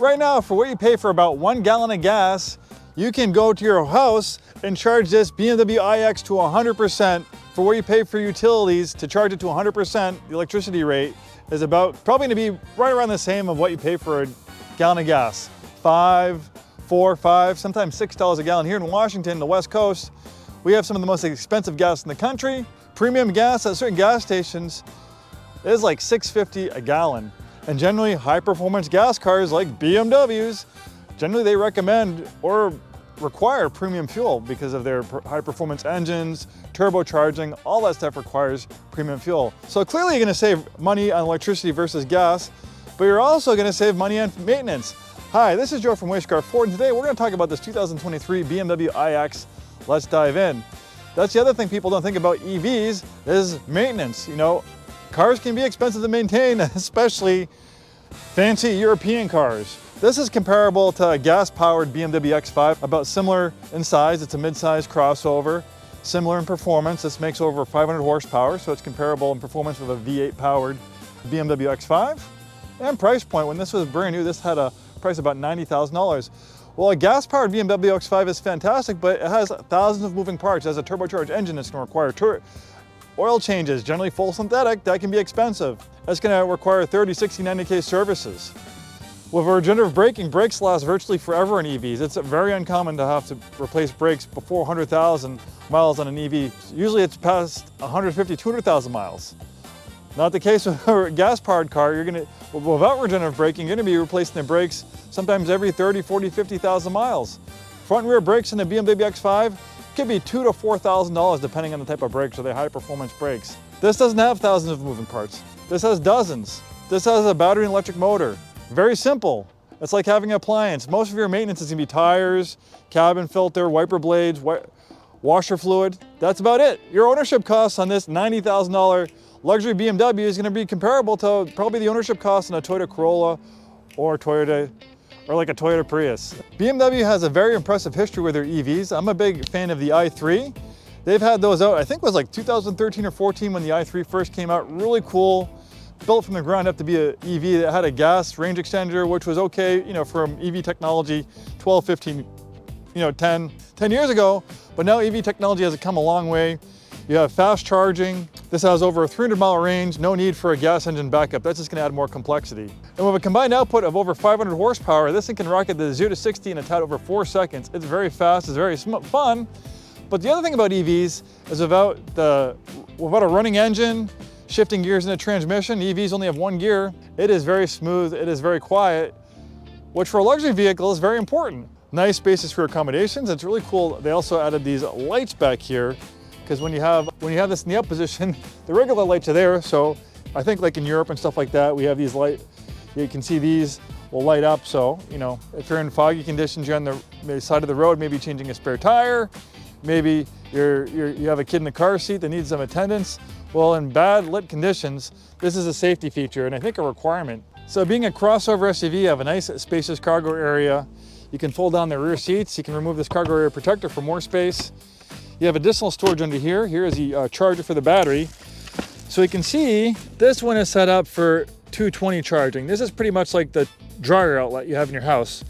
Right now, for what you pay for about 1 gallon of gas, you can go to your house and charge this BMW iX to 100%. For what you pay for utilities, to charge it to 100%, the electricity rate is about probably going to be right around the same of what you pay for a gallon of gas. $5, $4, $5, sometimes $6 a gallon. Here in Washington, the West Coast, we have some of the most expensive gas in the country. Premium gas at certain gas stations is like $6.50 a gallon. And generally, high-performance gas cars like BMWs, generally they recommend or require premium fuel because of their high-performance engines, turbocharging, all that stuff requires premium fuel. So clearly you're going to save money on electricity versus gas, but you're also going to save money on maintenance. Hi, this is Joe from Scarff Ford, and today we're going to talk about this 2023 BMW iX. Let's dive in. That's the other thing people don't think about EVs is maintenance. You know, cars can be expensive to maintain, especially fancy European cars. This is comparable to a gas-powered BMW X5, about similar in size. It's a mid-size crossover, similar in performance. This makes over 500 horsepower, so it's comparable in performance with a V8-powered BMW X5. And price point, when this was brand new, this had a price of about $90,000. Well, a gas-powered BMW X5 is fantastic, but it has thousands of moving parts. It has a turbocharged engine that's going to require oil changes, generally full synthetic. That can be expensive. That's going to require 30, 60, 90K services. With regenerative braking, brakes last virtually forever in EVs. It's very uncommon to have to replace brakes before 100,000 miles on an EV. Usually it's past 150, 200,000 miles. Not the case with a gas-powered car. Without regenerative braking, you're going to be replacing the brakes sometimes every 30, 40, 50,000 miles. Front and rear brakes in the BMW X5 could be $2,000 to $4,000 depending on the type of brakes. Or they high-performance brakes. This doesn't have thousands of moving parts. This has dozens. This has a battery and electric motor. Very simple. It's like having an appliance. Most of your maintenance is going to be tires, cabin filter, wiper blades, washer fluid. That's about it. Your ownership costs on this $90,000 luxury BMW is going to be comparable to probably the ownership cost on a Toyota Corolla or like a Toyota Prius. BMW has a very impressive history with their EVs. I'm a big fan of the i3. They've had those out, I think it was like 2013 or 14 when the i3 first came out. Really cool. Built from the ground up to be an EV that had a gas range extender, which was okay, you know, from EV technology 12, 15, 10 years ago. But now EV technology has come a long way. You have fast charging. This has over a 300-mile range, no need for a gas engine backup. That's just going to add more complexity. And with a combined output of over 500 horsepower, this thing can rocket the 0 to 60 in a tad over 4 seconds. It's very fast, it's very fun. But the other thing about EVs is without a running engine, shifting gears in a transmission, EVs only have one gear. It is very smooth, it is very quiet, which for a luxury vehicle is very important. Nice spaces for accommodations. It's really cool. They also added these lights back here, because when you have this in the up position, the regular lights are there. So I think like in Europe and stuff like that, we have these lights. You can see these will light up. So, you know, if you're in foggy conditions, you're on the side of the road, maybe changing a spare tire, maybe you have a kid in the car seat that needs some attendance. Well, in bad lit conditions, this is a safety feature and I think a requirement. So being a crossover SUV, you have a nice spacious cargo area. You can fold down the rear seats. You can remove this cargo area protector for more space. You have additional storage under here. Here is the charger for the battery. So you can see this one is set up for 220 charging. This is pretty much like the dryer outlet you have in your house.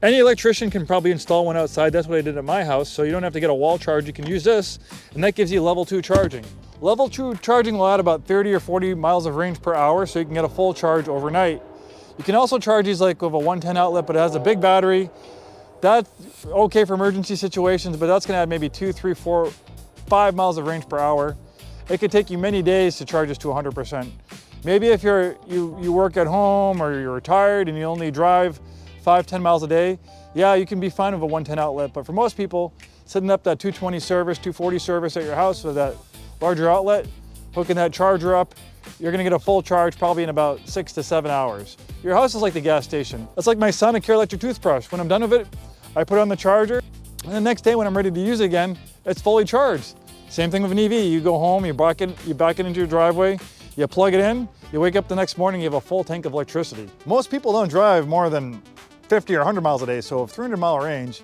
Any electrician can probably install one outside. That's what I did at my house. So you don't have to get a wall charge. You can use this, and that gives you level 2 charging. Level 2 charging will add about 30 or 40 miles of range per hour, so you can get a full charge overnight. You can also charge these like with a 110 outlet, but it has a big battery. That's okay for emergency situations, but that's gonna add maybe 2, 3, 4, 5 miles of range per hour. It could take you many days to charge this to 100%. Maybe if you work at home or you're retired and you only drive 5, 10 miles a day, yeah, you can be fine with a 110 outlet. But for most people, setting up that 220 service, 240 service at your house with that larger outlet, hooking that charger up, you're gonna get a full charge probably in about 6 to 7 hours. Your house is like the gas station. It's like my Sonicare electric toothbrush. When I'm done with it, I put it on the charger, and the next day when I'm ready to use it again, it's fully charged. Same thing with an EV. You go home, you back it into your driveway, you plug it in, you wake up the next morning, you have a full tank of electricity. Most people don't drive more than 50 or 100 miles a day, so a 300-mile range,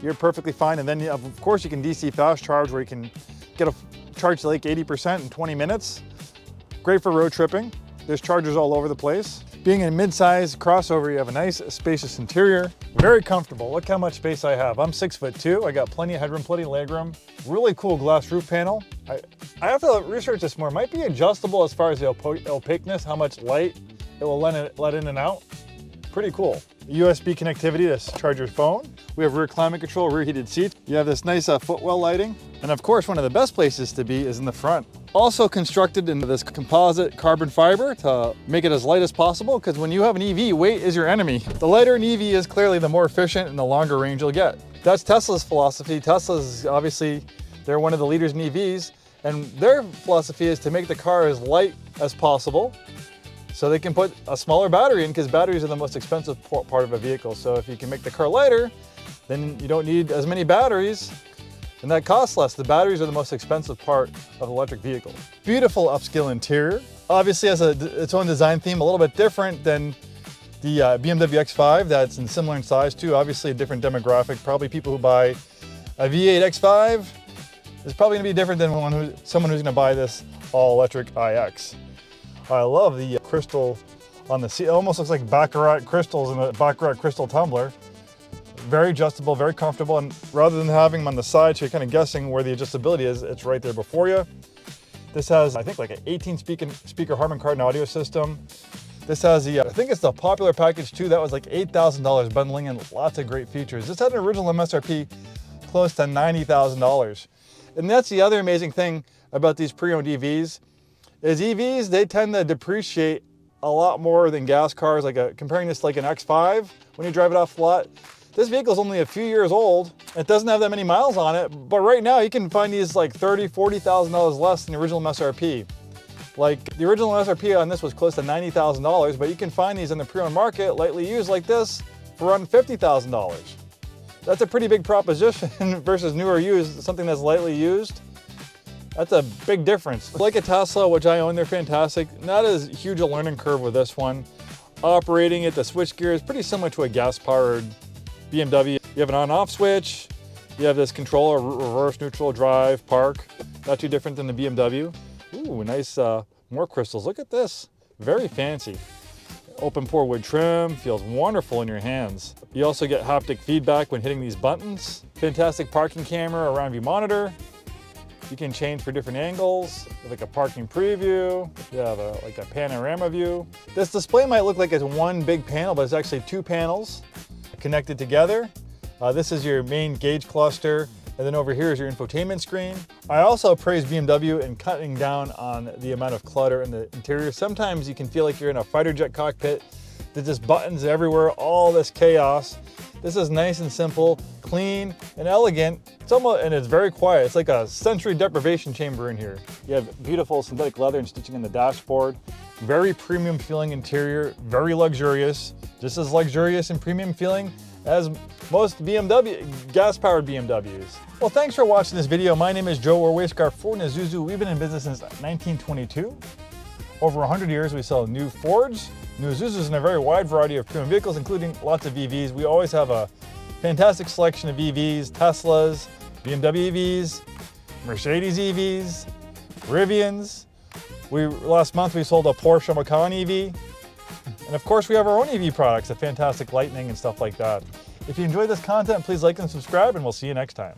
you're perfectly fine. And then, of course, you can DC fast charge where you can get a charge to like 80% in 20 minutes. Great for road tripping. There's chargers all over the place. Being a mid-size crossover, you have a nice spacious interior, very comfortable. Look how much space I have. I'm 6'2". I got plenty of headroom, plenty of legroom. Really cool glass roof panel. I have to research this more. It might be adjustable as far as the opaqueness, how much light it will let in and out. Pretty cool. USB connectivity to charge your phone. We have rear climate control, rear heated seats. You have this nice footwell lighting. And of course, one of the best places to be is in the front. Also constructed into this composite carbon fiber to make it as light as possible, because when you have an EV, weight is your enemy. The lighter an EV is, clearly the more efficient and the longer range you'll get. That's Tesla's philosophy. Tesla's obviously, they're one of the leaders in EVs, and their philosophy is to make the car as light as possible so they can put a smaller battery in, because batteries are the most expensive part of a vehicle. So if you can make the car lighter, then you don't need as many batteries, and that costs less. The batteries are the most expensive part of an electric vehicle. Beautiful upscale interior. Obviously has its own design theme, a little bit different than the BMW X5 that's similar in size too. Obviously a different demographic. Probably people who buy a V8 X5 is probably gonna be different than someone who's gonna buy this all-electric iX. I love the crystal on the seat. It almost looks like Baccarat crystals in a Baccarat crystal tumbler. Very adjustable, very comfortable, and rather than having them on the side, so you're kind of guessing where the adjustability is, it's right there before you. This has, I think, like an 18 speaker Harman Kardon audio system. This has the, I think it's the popular package too, that was like $8,000, bundling in lots of great features. This had an original MSRP close to $90,000. And that's the other amazing thing about these pre-owned EVs, is EVs, they tend to depreciate a lot more than gas cars. Like comparing this to like an X5, when you drive it off the lot, this vehicle is only a few years old. It doesn't have that many miles on it, but right now you can find these like $30,000, $40,000 less than the original MSRP. Like the original MSRP on this was close to $90,000, but you can find these in the pre-owned market, lightly used like this, for around $50,000. That's a pretty big proposition versus new or used, something that's lightly used. That's a big difference. Like a Tesla, which I own, they're fantastic. Not as huge a learning curve with this one. Operating it, the switchgear is pretty similar to a gas-powered BMW. You have an on-off switch. You have this controller, reverse, neutral, drive, park. Not too different than the BMW. Ooh, nice, more crystals. Look at this. Very fancy. Open pore wood trim, feels wonderful in your hands. You also get haptic feedback when hitting these buttons. Fantastic parking camera, around view monitor. You can change for different angles, like a parking preview. You have like a panorama view. This display might look like it's one big panel, but it's actually two panels connected together. This is your main gauge cluster, and then over here is your infotainment screen. I also praise BMW in cutting down on the amount of clutter in the interior. Sometimes you can feel like you're in a fighter jet cockpit. There's just buttons everywhere, all this chaos. This is nice and simple, clean and elegant. And it's very quiet. It's like a sensory deprivation chamber in here. You have beautiful synthetic leather and stitching in the dashboard. Very premium feeling interior, very luxurious. Just as luxurious and premium feeling as most gas-powered BMWs. Well, thanks for watching this video. My name is Joe. We're with Scarff Ford and Isuzu. We've been in business since 1922. Over 100 years, we sell new Fords, new Isuzus, and a very wide variety of premium vehicles, including lots of EVs. We always have a fantastic selection of EVs, Teslas, BMW EVs, Mercedes EVs, Rivians. Last month we sold a Porsche Macan EV. And of course we have our own EV products, a fantastic Lightning and stuff like that. If you enjoyed this content, please like and subscribe, and we'll see you next time.